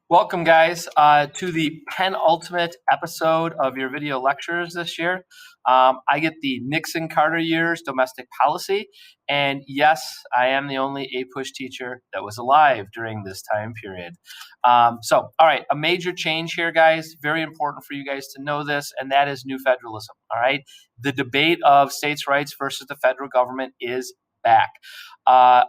Welcome, guys, to the penultimate episode of your video lectures this year. I get the Nixon Carter years domestic policy, and yes, I am the only APUSH teacher that was alive during this time period. All right, a major change here, guys. Very important for you guys to know this, and that is new federalism. All right, the debate of states' rights versus the federal government is back.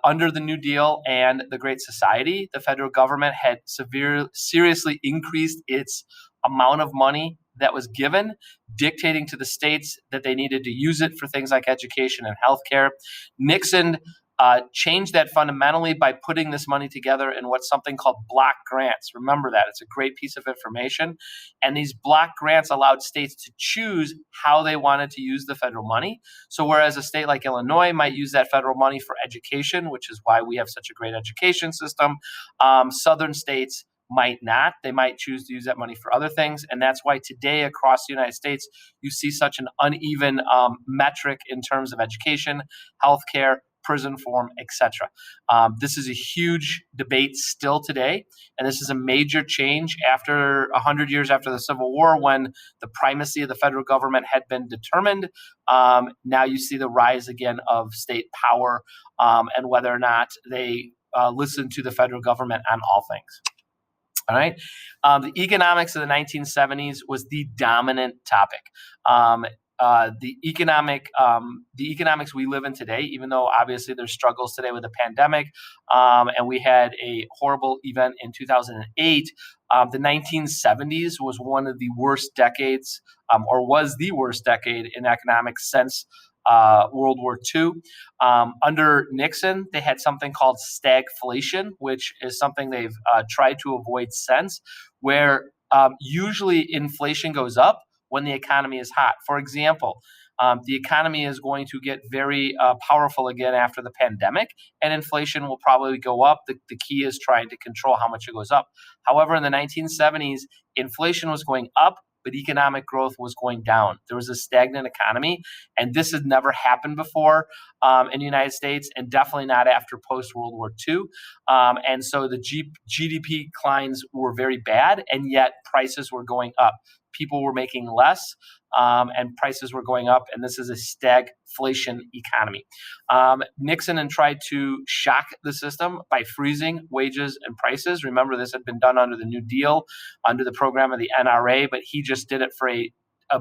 Under the New Deal and the Great Society, the federal government had seriously increased its amount of money that was given, dictating to the states that they needed to use it for things like education and healthcare. Nixon changed that fundamentally by putting this money together in what's something called block grants. Remember that. It's a great piece of information. And these block grants allowed states to choose how they wanted to use the federal money. So whereas a state like Illinois might use that federal money for education, which is why we have such a great education system, southern states might not. They might choose to use that money for other things. And that's why today across the United States, you see such an uneven metric in terms of education, healthcare, prison reform, etc. This is a huge debate still today, and this is a major change after 100 years after the Civil War, when the primacy of the federal government had been determined. Now you see the rise again of state power and whether or not they listen to the federal government on all things. All right. The economics of the 1970s was the dominant topic. The economics we live in today, even though obviously there's struggles today with the pandemic, and we had a horrible event in 2008, the 1970s was one of the worst decades, or was the worst decade in economics since World War II. Under Nixon, they had something called stagflation, which is something they've tried to avoid since, where usually inflation goes up when the economy is hot. For example, the economy is going to get very powerful again after the pandemic, and inflation will probably go up. The key is trying to control how much it goes up. However, in the 1970s, inflation was going up, but economic growth was going down. There was a stagnant economy, and this had never happened before in the United States, and definitely not after post-World War II. And so the GDP declines were very bad, and yet prices were going up. People were making less, and prices were going up, and this is a stagflation economy. Nixon tried to shock the system by freezing wages and prices. Remember, this had been done under the New Deal, under the program of the NRA, but he just did it for a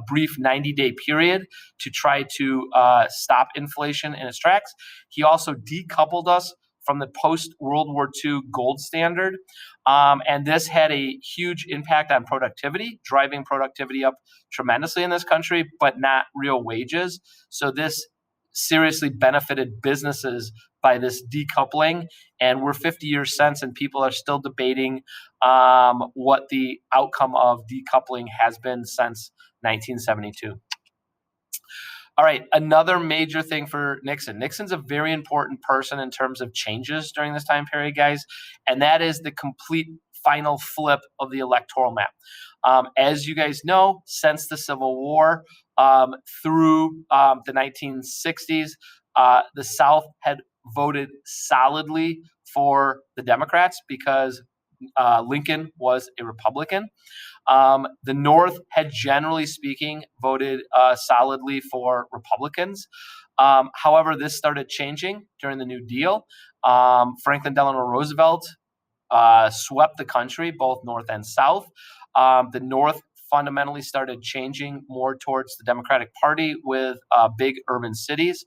brief 90-day period to try to stop inflation in its tracks. He also decoupled us from the post-World War II gold standard. And this had a huge impact on productivity, driving productivity up tremendously in this country, but not real wages. So this seriously benefited businesses by this decoupling. And we're 50 years since, and people are still debating what the outcome of decoupling has been since 1972. All right, another major thing for Nixon. Nixon's a very important person in terms of changes during this time period, guys, and that is the complete final flip of the electoral map. As you guys know, since the Civil War through the 1960s, the South had voted solidly for the Democrats because Lincoln was a Republican. The North had, generally speaking, voted solidly for Republicans. However, this started changing during the New Deal. Franklin Delano Roosevelt swept the country, both North and South. The North fundamentally started changing more towards the Democratic Party with big urban cities.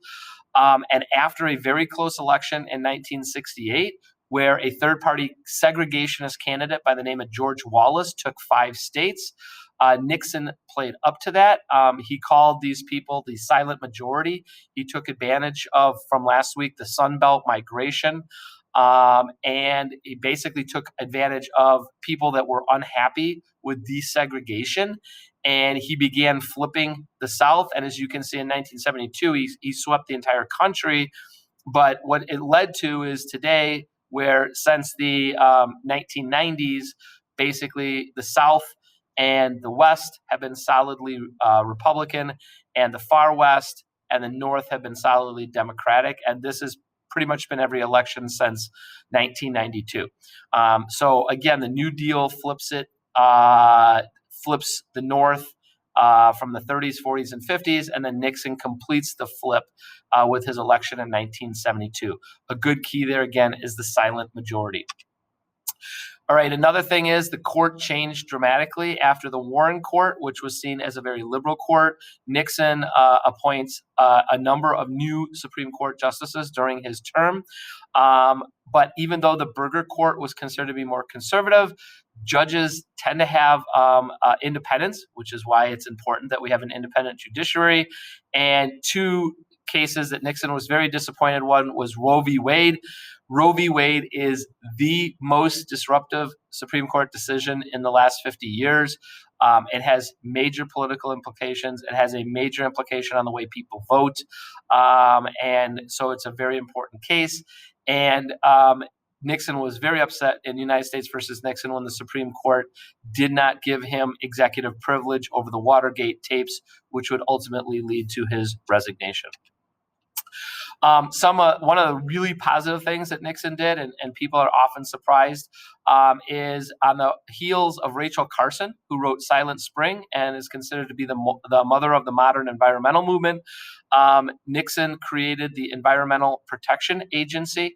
And after a very close election in 1968, where a third-party segregationist candidate by the name of George Wallace took 5 states, Nixon played up to that. He called these people the silent majority. He took advantage of, from last week, the Sun Belt migration. And he basically took advantage of people that were unhappy with desegregation. And he began flipping the South. And as you can see in 1972, he swept the entire country. But what it led to is today, where since the 1990s, basically the South and the West have been solidly Republican, and the far West and the North have been solidly Democratic. And this is pretty much been every election since 1992. So again, the New Deal flips the North from the 30s, 40s, and 50s, and then Nixon completes the flip with his election in 1972. A good key there, again, is the silent majority. All right, another thing is the court changed dramatically after the Warren Court, which was seen as a very liberal court. Nixon appoints a number of new Supreme Court justices during his term. But even though the Burger Court was considered to be more conservative, judges tend to have independence, which is why it's important that we have an independent judiciary. And two cases that Nixon was very disappointed. One was Roe v. Wade. Roe v. Wade is the most disruptive Supreme Court decision in the last 50 years. It has major political implications. It has a major implication on the way people vote. And so it's a very important case. And Nixon was very upset in United States versus Nixon when the Supreme Court did not give him executive privilege over the Watergate tapes, which would ultimately lead to his resignation. One of the really positive things that Nixon did, and people are often surprised, is on the heels of Rachel Carson, who wrote Silent Spring and is considered to be the mother of the modern environmental movement. Nixon created the Environmental Protection Agency,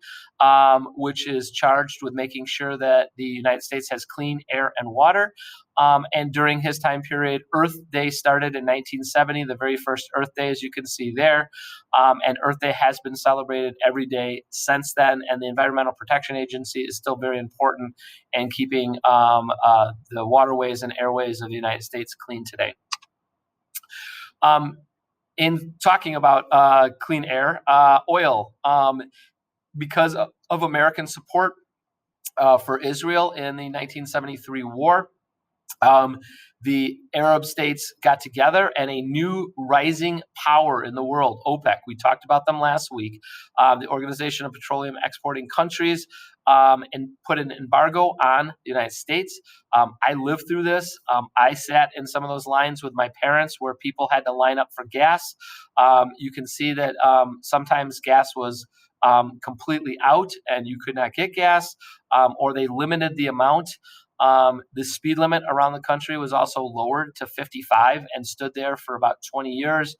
which is charged with making sure that the United States has clean air and water. And during his time period, Earth Day started in 1970, the very first Earth Day, as you can see there. And Earth Day has been celebrated every day since then. And the Environmental Protection Agency is still very important in keeping the waterways and airways of the United States clean today. In talking about clean air, oil, because of American support for Israel in the 1973 war, the Arab states got together, and a new rising power in the world, OPEC, we talked about them last week, the Organization of Petroleum Exporting Countries, and put an embargo on the United States. I lived through this. I sat in some of those lines with my parents where people had to line up for gas. You can see that sometimes gas was completely out and you could not get gas, or they limited the amount. The speed limit around the country was also lowered to 55 and stood there for about 20 years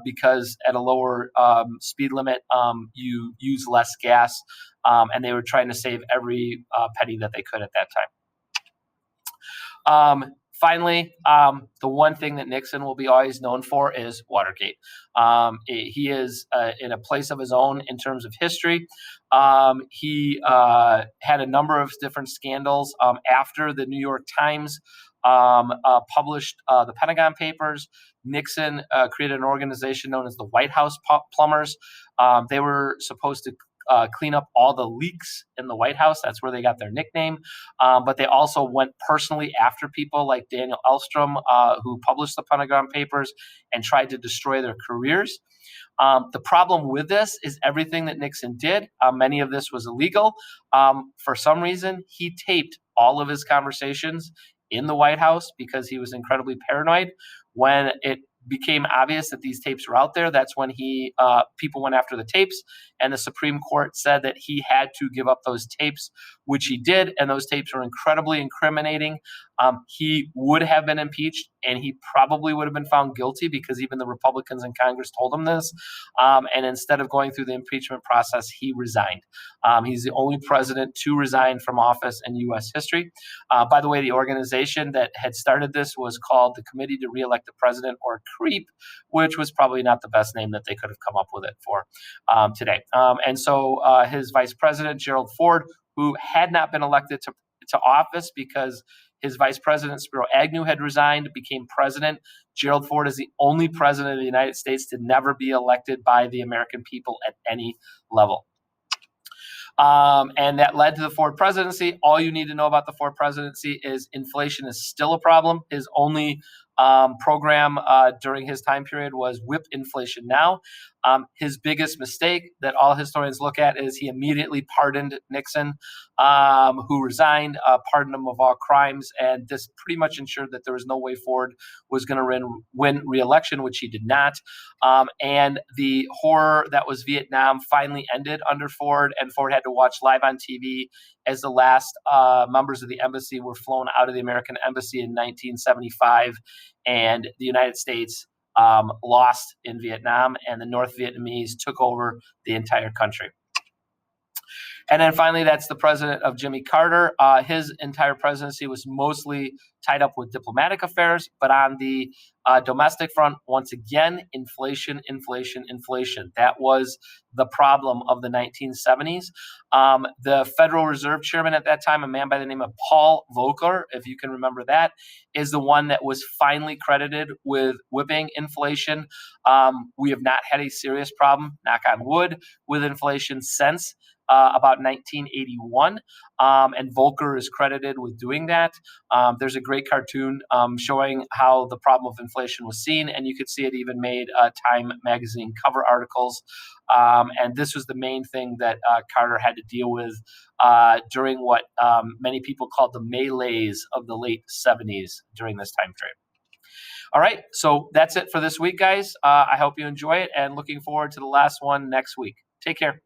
because at a lower speed limit, you use less gas, and they were trying to save every penny that they could at that time. Finally, the one thing that Nixon will be always known for is Watergate. He is in a place of his own in terms of history. He had a number of different scandals after the New York Times published the Pentagon Papers. Nixon created an organization known as the White House Plumbers. They were supposed to clean up all the leaks in the White House. That's where they got their nickname. But they also went personally after people like Daniel Ellstrom, who published the Pentagon Papers, and tried to destroy their careers. The problem with this is everything that Nixon did, many of this was illegal. For some reason, he taped all of his conversations in the White House because he was incredibly paranoid. When it became obvious that these tapes were out there, that's when people went after the tapes, and the Supreme Court said that he had to give up those tapes, which he did, and those tapes were incredibly incriminating. He would have been impeached, and he probably would have been found guilty because even the Republicans in Congress told him this. And instead of going through the impeachment process, he resigned. He's the only president to resign from office in U.S. history. By the way, the organization that had started this was called the Committee to Re-elect the President, or CREEP, which was probably not the best name that they could have come up with it for today. And so his vice president, Gerald Ford, who had not been elected to office because his vice president, Spiro Agnew, had resigned, became president. Gerald Ford is the only president of the United States to never be elected by the American people at any level. And that led to the Ford presidency. All you need to know about the Ford presidency is inflation is still a problem. His only program during his time period was Whip Inflation Now. His biggest mistake that all historians look at is he immediately pardoned Nixon, who resigned, pardoned him of all crimes, and this pretty much ensured that there was no way Ford was going to win re-election, which he did not. And the horror that was Vietnam finally ended under Ford, and Ford had to watch live on TV as the last members of the embassy were flown out of the American embassy in 1975, and the United States lost in Vietnam, and the North Vietnamese took over the entire country. And then finally, that's the president of Jimmy Carter. His entire presidency was mostly tied up with diplomatic affairs, but on the domestic front, once again, inflation, inflation, inflation. That was the problem of the 1970s. The Federal Reserve Chairman at that time, a man by the name of Paul Volcker, if you can remember that, is the one that was finally credited with whipping inflation. We have not had a serious problem, knock on wood, with inflation since about 1981, and Volcker is credited with doing that. There's a great cartoon showing how the problem of inflation was seen, and you could see it even made Time magazine cover articles. And this was the main thing that Carter had to deal with during what many people called the melees of the late 70s during this time frame. All right, so that's it for this week, guys. I hope you enjoy it, and looking forward to the last one next week. Take care.